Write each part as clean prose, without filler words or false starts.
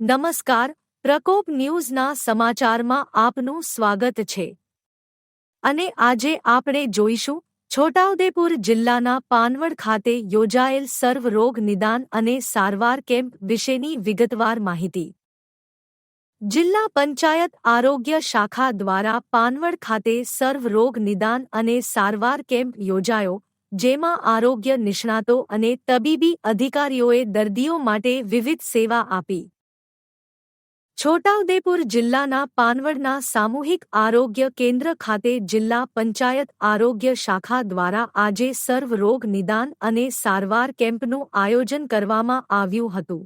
નમસ્કાર, પ્રકોપ ન્યૂઝના સમાચારમાં આપનું સ્વાગત છે અને આજે આપણે જોઈશું છોટાઉદેપુર જિલ્લાના પાનવડ ખાતે યોજાયેલ સર્વ રોગ નિદાન અને સારવાર કેમ્પ વિશેની વિગતવાર માહિતી। જિલ્લા પંચાયત આરોગ્ય શાખા દ્વારા પાનવડ ખાતે સર્વ રોગ નિદાન અને સારવાર કેમ્પ યોજાયો, જેમાં આરોગ્ય નિષ્ણાતો અને તબીબી અધિકારીઓએ દર્દીઓ માટે વિવિધ સેવા આપી। છોટાઉદેપુર જિલ્લાના પાનવડના સામૂહિક આરોગ્ય કેન્દ્ર ખાતે જિલ્લા પંચાયત આરોગ્ય શાખા દ્વારા આજે સર્વ રોગ નિદાન અને સારવાર કેમ્પનું આયોજન કરવામાં આવ્યું હતું।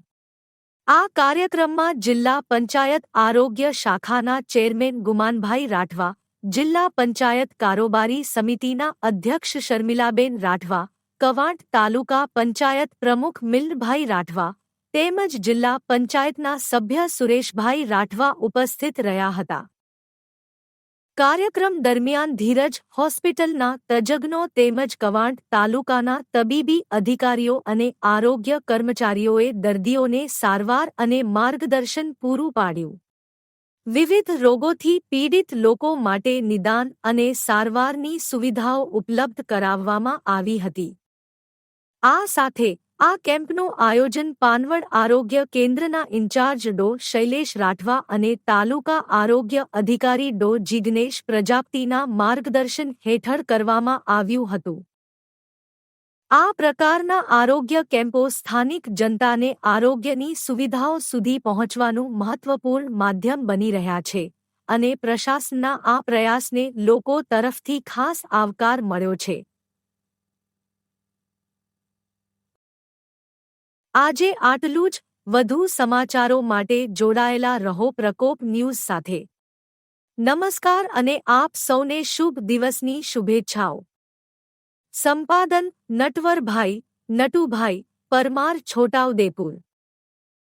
આ કાર્યક્રમમાં જિલ્લા પંચાયત આરોગ્ય શાખાના ચેરમેન ગુમાનભાઈ રાઠવા, જિલ્લા પંચાયત કારોબારી સમિતિના અધ્યક્ષ શર્મિલાબેન રાઠવા, કવાંટ તાલુકા પંચાયત પ્રમુખ મિલભાઈ રાઠવા તેમજ જિલ્લા પંચાયતના સભ્ય સુરેશભાઈ રાઠવા ઉપસ્થિત રહ્યા હતા। કાર્યક્રમ દરમિયાન ધીરજ હોસ્પિટલના તજજ્ઞો તેમજ કવાંટ તાલુકાના તબીબી અધિકારીઓ અને આરોગ્ય કર્મચારીઓએ દર્દીઓને સારવાર અને માર્ગદર્શન પૂરું પાડ્યું। વિવિધ રોગોથી પીડિત લોકો માટે નિદાન અને સારવારની સુવિધાઓ ઉપલબ્ધ કરાવવામાં આવી હતી। આ સાથે આ કેમ્પનું આયોજન પાનવડ આરોગ્ય કેન્દ્રના ઇન્ચાર્જ ડો શૈલેષ રાઠવા અને તાલુકા આરોગ્ય અધિકારી ડો જિગ્નેશ પ્રજાપતિના માર્ગદર્શન હેઠળ કરવામાં આવ્યું હતું। આ પ્રકારના આરોગ્ય કેમ્પો સ્થાનિક જનતાને આરોગ્યની સુવિધાઓ સુધી પહોંચવાનું મહત્વપૂર્ણ માધ્યમ બની રહ્યા છે અને પ્રશાસનના આ પ્રયાસને લોકો તરફથી ખાસ આવકાર મળ્યો છે। આજે આટલું જ। વધુ સમાચારો માટે જોડાયેલા રહો પ્રકોપ ન્યૂઝ સાથે। નમસ્કાર અને આપ સૌને શુભ દિવસની શુભેચ્છાઓ। સંપાદન નટવરભાઈ નટુભાઈ પરમાર, છોટાઉદેપુર।